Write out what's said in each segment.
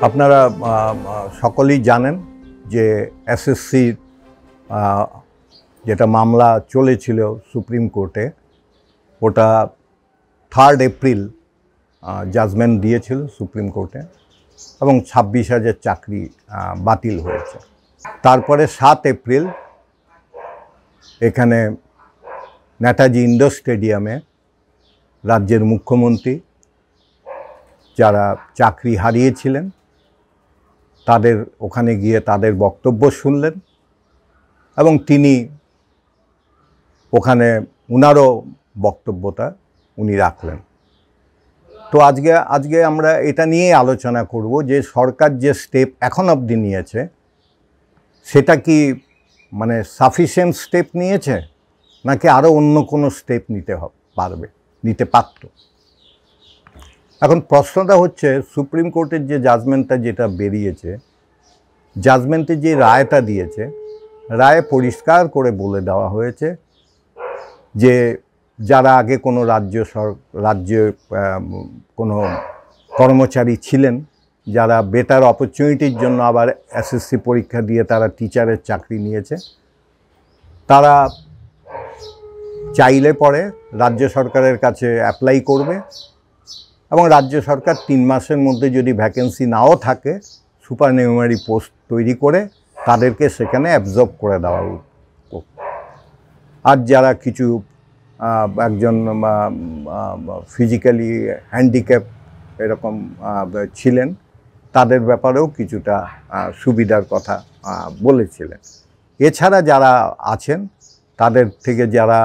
আপনারা সকলেই জানেন যে এসএসসি যেটা মামলা চলেছিল সুপ্রিম কোর্টে, ওটা 3 এপ্রিল জাজমেন্ট দিয়েছিল সুপ্রিম কোর্টে এবং 26,000 চাকরি বাতিল হয়েছে। তারপরে 7 এপ্রিল এখানে নেতাজি ইন্ডোর স্টেডিয়ামে রাজ্যের মুখ্যমন্ত্রী যারা চাকরি হারিয়েছিলেন তাদের ওখানে গিয়ে তাদের বক্তব্য শুনলেন এবং তিনি ওখানে উনারও বক্তব্যটা উনি রাখলেন। তো আজকে আমরা এটা নিয়ে আলোচনা করব যে সরকার যে স্টেপ এখন অবধি নিয়েছে সেটা কি মানে সাফিসিয়েন্ট স্টেপ নিয়েছে নাকি আরও অন্য কোনো স্টেপ নিতে পারত। এখন প্রশ্নটা হচ্ছে সুপ্রিম কোর্টের যে জাজমেন্টটা যেটা বেরিয়েছে, জাজমেন্টে যে রায়টা দিয়েছে, রায়ে পরিষ্কার করে বলে দেওয়া হয়েছে যে যারা আগে কোনো রাজ্যে কোনো কর্মচারী ছিলেন, যারা বেটার অপরচুনিটির জন্য আবার এসএসসি পরীক্ষা দিয়ে তারা টিচারের চাকরি নিয়েছে, তারা চাইলে পরে রাজ্য সরকারের কাছে অ্যাপ্লাই করবে এবং রাজ্য সরকার 3 মাসের মধ্যে যদি ভ্যাকেন্সি নাও থাকে সুপারনিউমারি পোস্ট তৈরি করে তাদেরকে সেখানে অ্যাবজর্ব করে দেওয়া। আর যারা কিছু একজন ফিজিক্যালি হ্যান্ডিক্যাপ এরকম ছিলেন তাদের ব্যাপারেও কিছুটা সুবিধার কথা বলেছিলেন। এছাড়া যারা আছেন তাদের থেকে যারা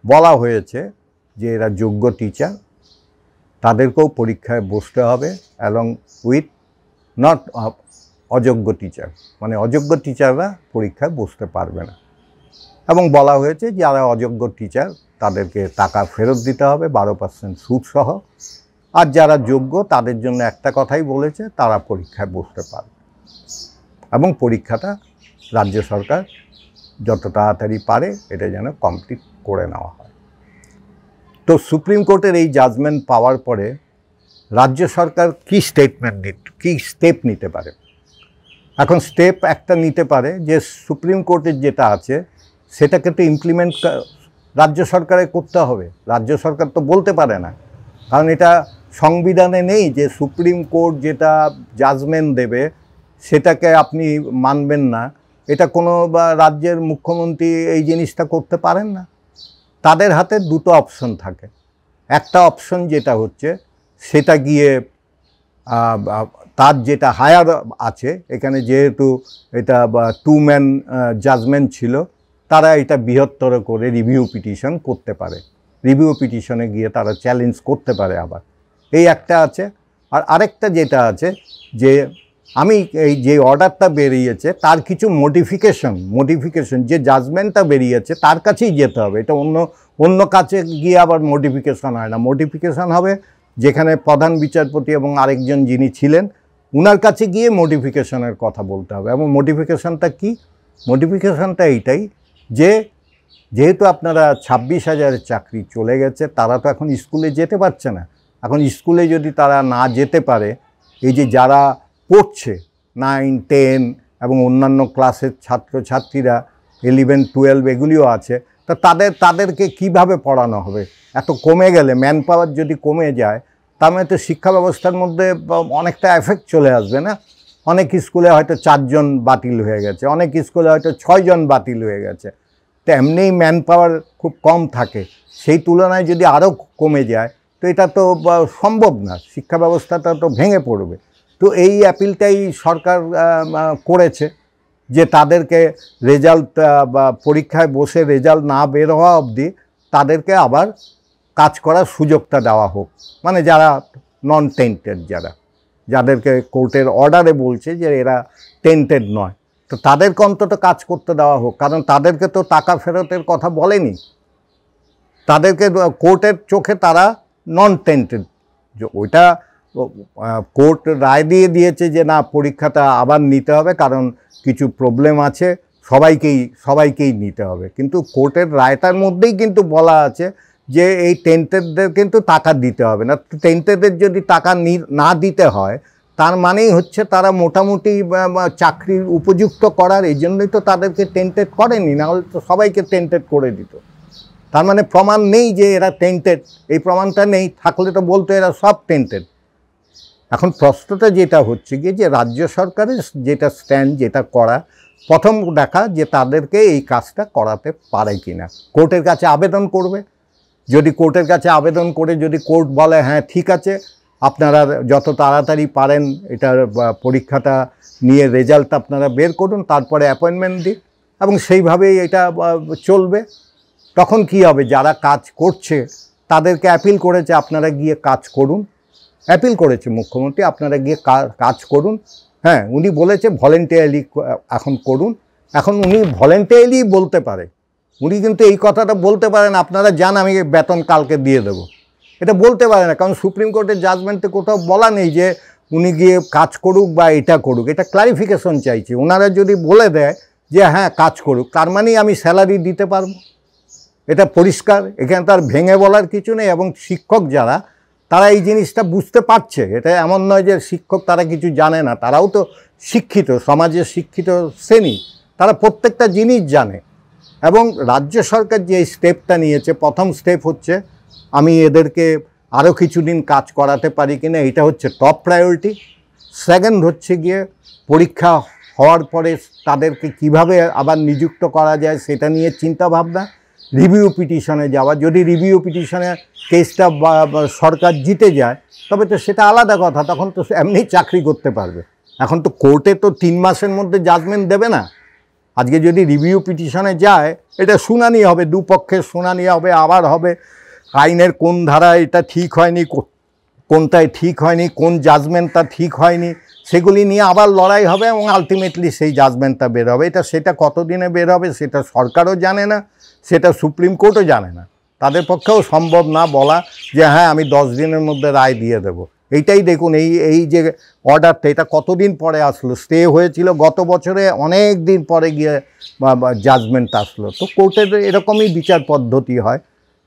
বলা হয়েছে যে এরা যোগ্য টিচার তাদেরকেও পরীক্ষায় বসতে হবে এবং উইথ নট অযোগ্য টিচার, মানে অযোগ্য টিচাররা পরীক্ষায় বসতে পারবে না। এবং বলা হয়েছে যারা অযোগ্য টিচার তাদেরকে টাকা ফেরত দিতে হবে 12% সুদ সহ, আর যারা যোগ্য তাদের জন্য একটা কথাই বলেছে, তারা পরীক্ষায় বসতে পারবে এবং পরীক্ষাটা রাজ্য সরকার যত তাড়াতাড়ি পারে এটা যেন কমপ্লিট করে নেওয়া হয়। তো সুপ্রিম কোর্টের এই জাজমেন্ট পাওয়ার পরে রাজ্য সরকার কী স্টেপ নিতে পারে? এখন স্টেপ একটা নিতে পারে যে সুপ্রিম কোর্টের যেটা আছে সেটাকে তো ইমপ্লিমেন্ট রাজ্য সরকারে করতে হবে। রাজ্য সরকার তো বলতে পারে না, কারণ এটা সংবিধানে নেই যে সুপ্রিম কোর্ট যেটা জাজমেন্ট দেবে সেটাকে আপনি মানবেন না। এটা কোনো রাজ্যের মুখ্যমন্ত্রী এই জিনিসটা করতে পারেন না। তাদের হাতে 2টো অপশন থাকে। একটা অপশন যেটা হচ্ছে সেটা গিয়ে তার যেটা হায়ার আছে, এখানে যেহেতু এটা 2 ম্যান জাজমেন্ট ছিল, তারা এটা বৃহত্তর করে রিভিউ পিটিশন করতে পারে। রিভিউ পিটিশনে গিয়ে তারা চ্যালেঞ্জ করতে পারে আবার, এই একটা আছে। আর আরেকটা যেটা আছে যে আমি এই যে অর্ডারটা বেরিয়েছে তার কিছু মডিফিকেশন যে জাজমেন্টটা বেরিয়েছে তার কাছেই যেতে হবে। এটা অন্য কাছে গিয়ে আবার মডিফিকেশন হয় না। মডিফিকেশন হবে যেখানে প্রধান বিচারপতি এবং আরেকজন যিনি ছিলেন উনার কাছে গিয়ে মডিফিকেশনের কথা বলতে হবে। এবং মডিফিকেশনটা কি? মডিফিকেশনটা এইটাই যে যেহেতু আপনারা 26,000 চাকরি চলে গেছে, তারা তো এখন স্কুলে যেতে পারছে না। এখন স্কুলে যদি তারা না যেতে পারে, এই যে যারা পড়ছে 9, 10 এবং অন্যান্য ক্লাসের ছাত্রছাত্রীরা 11, 12 এগুলিও আছে, তা তাদেরকে কিভাবে পড়ানো হবে? এত কমে গেলে ম্যান পাওয়ার যদি কমে যায় তার মানে তো শিক্ষা ব্যবস্থার মধ্যে অনেকটা এফেক্ট চলে আসবে না? অনেক স্কুলে হয়তো 4 জন বাতিল হয়ে গেছে, অনেক স্কুলে হয়তো 6 জন বাতিল হয়ে গেছে। তো এমনিই ম্যান পাওয়ার খুব কম থাকে, সেই তুলনায় যদি আরও কমে যায় তো এটা তো সম্ভব না, শিক্ষা ব্যবস্থাটা তো ভেঙে পড়বে। তো এই অ্যাপিলটাই সরকার করেছে যে তাদেরকে রেজাল্ট বা পরীক্ষায় বসে রেজাল্ট না বের হওয়া অবধি তাদেরকে আবার কাজ করার সুযোগটা দেওয়া হোক। মানে যারা নন টেন্টেড, যাদেরকে কোর্টের অর্ডারে বলছে যে এরা টেন্টেড নয়, তো তাদেরকে অন্তত কাজ করতে দেওয়া হোক। কারণ তাদেরকে তো টাকা ফেরতের কথা বলেনি, তাদেরকে কোর্টের চোখে তারা নন টেন্টেড। ওইটা কোর্ট রায় দিয়েছে যে না, পরীক্ষাটা আবার নিতে হবে কারণ কিছু প্রবলেম আছে, সবাইকেই নিতে হবে। কিন্তু কোর্টের রায়টার মধ্যেই কিন্তু বলা আছে যে এই টেন্টেডদের কিন্তু টাকা দিতে হবে না। টেন্টেডদের যদি টাকা না দিতে হয় তার মানেই হচ্ছে তারা মোটামুটি চাকরির উপযুক্ত করার, এই জন্যই তো তাদেরকে টেন্টেড করেনি, না হলে তো সবাইকে টেন্টেড করে দিত। তার মানে প্রমাণ নেই যে এরা টেন্টেড, এই প্রমাণটা নেই, থাকলে তো বলতো এরা সব টেন্টেড। এখন প্রশ্নটা যেটা হচ্ছে গিয়ে যে রাজ্য সরকারের যেটা স্ট্যান্ড, যেটা করা, প্রথম দেখা যে তাদেরকে এই কাজটা করাতে পারে কি না। কোর্টের কাছে আবেদন করবে, যদি কোর্টের কাছে আবেদন করে যদি কোর্ট বলে হ্যাঁ ঠিক আছে আপনারা যত তাড়াতাড়ি পারেন এটার পরীক্ষাটা নিয়ে রেজাল্ট আপনারা বের করুন, তারপরে অ্যাপয়েন্টমেন্ট দিন, এবং সেইভাবেই এটা চলবে। তখন কি হবে, যারা কাজ করছে তাদেরকে অ্যাপিল করেছে আপনারা গিয়ে কাজ করুন, অ্যাপিল করেছে মুখ্যমন্ত্রী আপনারা গিয়ে কাজ করুন। হ্যাঁ, উনি বলেছে ভলেন্টিয়ারলি এখন করুন। এখন উনি ভলেন্টিয়ারলি বলতে পারে, উনি কিন্তু এই কথাটা বলতে পারেন আপনারা যান আমি বেতন কালকে দিয়ে দেবো, এটা বলতে পারে না, কারণ সুপ্রিম কোর্টের জাজমেন্টে কোথাও বলা নেই যে উনি গিয়ে কাজ করুক বা এটা করুক। এটা ক্লারিফিকেশন চাইছে। ওনারা যদি বলে দেয় যে হ্যাঁ কাজ করুক, তার মানেই আমি স্যালারি দিতে পারবো, এটা পরিষ্কার। এখানে তার ভেঙে বলার কিছু নেই। এবং শিক্ষক যারা, তারা এই জিনিসটা বুঝতে পারছে। এটা এমন নয় যে শিক্ষক তারা কিছু জানে না, তারাও তো শিক্ষিত, সমাজের শিক্ষিত শ্রেণী, তারা প্রত্যেকটা জিনিস জানে। এবং রাজ্য সরকার যে স্টেপটা নিয়েছে, প্রথম স্টেপ হচ্ছে আমি এদেরকে আরও কিছুদিন কাজ করাতে পারি কিনা, এটা হচ্ছে টপ প্রায়োরিটি। সেকেন্ড হচ্ছে গিয়ে পরীক্ষা হওয়ার পরে তাদেরকে কিভাবে আবার নিযুক্ত করা যায় সেটা নিয়ে চিন্তাভাবনা। রিভিউ পিটিশনে যাওয়া, যদি রিভিউ পিটিশনে কেসটা সরকার জিতে যায় তবে তো সেটা আলাদা কথা, তখন তো এমনি চাকরি করতে পারবে। এখন তো কোর্টে তো 3 মাসের মধ্যে জাজমেন্ট দেবে না। আজকে যদি রিভিউ পিটিশনে যায়, এটা শুনানি হবে, দুপক্ষের শুনানি হবে, আবার হবে আইনের কোন ধারা এটা ঠিক হয়নি, কোনটায় ঠিক হয়নি, কোন জাজমেন্টটা ঠিক হয়নি, সেগুলি নিয়ে আবার লড়াই হবে এবং আলটিমেটলি সেই জাজমেন্টটা বের হবে। সেটা কতদিনে বের হবে সেটা সরকারও জানে না, সেটা সুপ্রিম কোর্টও জানে না। তাদের পক্ষেও সম্ভব না বলা যে হ্যাঁ আমি 10 দিনের মধ্যে রায় দিয়ে দেবো। এইটাই দেখুন, এই যে অর্ডারটা, এটা কতদিন পরে আসলো, স্টে হয়েছিল গত বছরে, অনেক দিন পরে গিয়ে জাজমেন্ট আসলো। তো কোর্টের এরকমই বিচার পদ্ধতি হয়।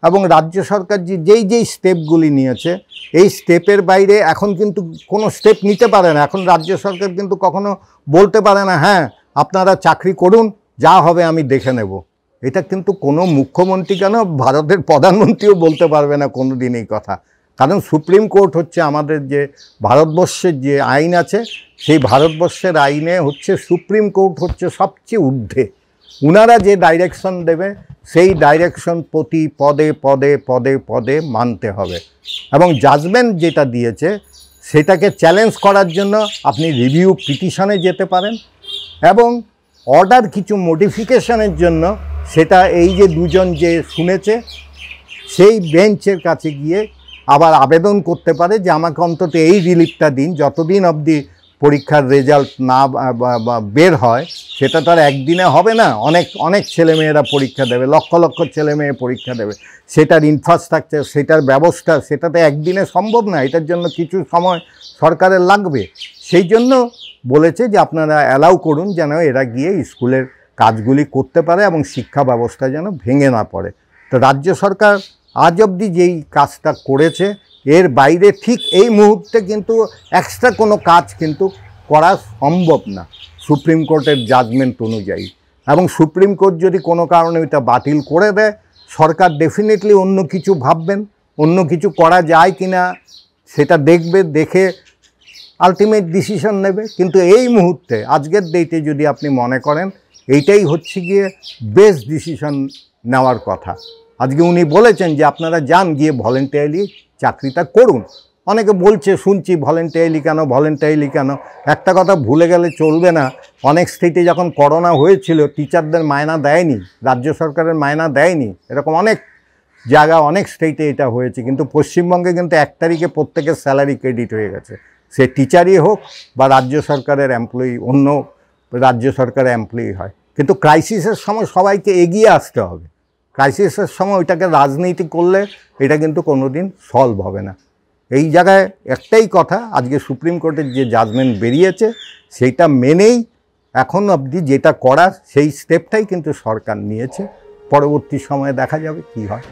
এবং রাজ্য সরকার যেই স্টেপগুলি নিয়েছে, এই স্টেপের বাইরে এখন কিন্তু কোনো স্টেপ নিতে পারে না। এখন রাজ্য সরকার কিন্তু কখনো বলতে পারে না হ্যাঁ আপনারা চাকরি করুন, যা হবে আমি দেখে নেব। এটা কিন্তু কোনো মুখ্যমন্ত্রী কেন, ভারতের প্রধানমন্ত্রীও বলতে পারবে না কোনো দিন এই কথা। কারণ সুপ্রিম কোর্ট হচ্ছে আমাদের যে ভারতবর্ষের যে আইন আছে, সেই ভারতবর্ষের আইনে হচ্ছে সুপ্রিম কোর্ট হচ্ছে সবচেয়ে ঊর্ধ্বে। ওনারা যে ডাইরেকশন দেবে সেই ডাইরেকশন প্রতি পদে পদে পদে পদে মানতে হবে। এবং জাজমেন্ট যেটা দিয়েছে সেটাকে চ্যালেঞ্জ করার জন্য আপনি রিভিউ পিটিশনে যেতে পারেন, এবং অর্ডার কিছু মডিফিকেশনের জন্য সেটা এই যে দুজন যে শুনেছে সেই বেঞ্চের কাছে গিয়ে আবার আবেদন করতে পারে যে আমাকে অন্তত এই রিলিফটা দিন, যতদিন অবধি পরীক্ষার রেজাল্ট না বের হয়। সেটা তো আর একদিনে হবে না, অনেক ছেলেমেয়েরা পরীক্ষা দেবে, লক্ষ লক্ষ ছেলেমেয়ে পরীক্ষা দেবে, সেটার ইনফ্রাস্ট্রাকচার, সেটার ব্যবস্থা, সেটা তো একদিনে সম্ভব না। এটার জন্য কিছু সময় সরকারের লাগবে। সেই জন্য বলেছে যে আপনারা অ্যালাউ করুন যেন এরা গিয়ে স্কুলের কাজগুলি করতে পারে এবং শিক্ষা ব্যবস্থা যেন ভেঙে না পড়ে। তো রাজ্য সরকার আজ অবধি যেই কাজটা করেছে, এর বাইরে ঠিক এই মুহূর্তে কিন্তু এক্সট্রা কোনো কাজ কিন্তু করা সম্ভব না সুপ্রিম কোর্টের জাজমেন্ট অনুযায়ী। এবং সুপ্রিম কোর্ট যদি কোনো কারণে এটা বাতিল করে দেয়, সরকার ডেফিনেটলি অন্য কিছু ভাববেন, অন্য কিছু করা যায় কি না সেটা দেখবে, দেখে আলটিমেট ডিসিশন নেবে। কিন্তু এই মুহূর্তে আজকের ডেটে যদি আপনি মনে করেন এইটাই হচ্ছে গিয়ে বেস্ট ডিসিশন নেওয়ার কথা। আজকে উনি বলেছেন যে আপনারা যান গিয়ে ভলেন্টিয়ারলি চাকরিটা করুন। অনেকে বলছে শুনছি ভলেন্টিয়ারলি কেন। একটা কথা ভুলে গেলে চলবে না, অনেক স্টেটে যখন করোনা হয়েছিল টিচারদের মায়না দেয়নি, রাজ্য সরকারের মায়না দেয়নি, এরকম অনেক জায়গা অনেক স্টেটে এটা হয়েছে। কিন্তু পশ্চিমবঙ্গে কিন্তু 1 তারিখে প্রত্যেকের স্যালারি ক্রেডিট হয়ে গেছে, সে টিচারই হোক বা রাজ্য সরকারের এমপ্লয়ি, অন্য রাজ্য সরকারের এমপ্লয়ি হয়। কিন্তু ক্রাইসিসের সময় সবাইকে এগিয়ে আসতে হবে। ক্রাইসিসের সময় ওইটাকে রাজনীতি করলে এটা কিন্তু কোনো দিন সলভ হবে না। এই জায়গায় একটাই কথা, আজকে সুপ্রিম কোর্টের যে জাজমেন্ট বেরিয়েছে সেইটা মেনেই এখন অবধি যেটা করার সেই স্টেপটাই কিন্তু সরকার নিয়েছে। পরবর্তী সময়ে দেখা যাবে কী হয়।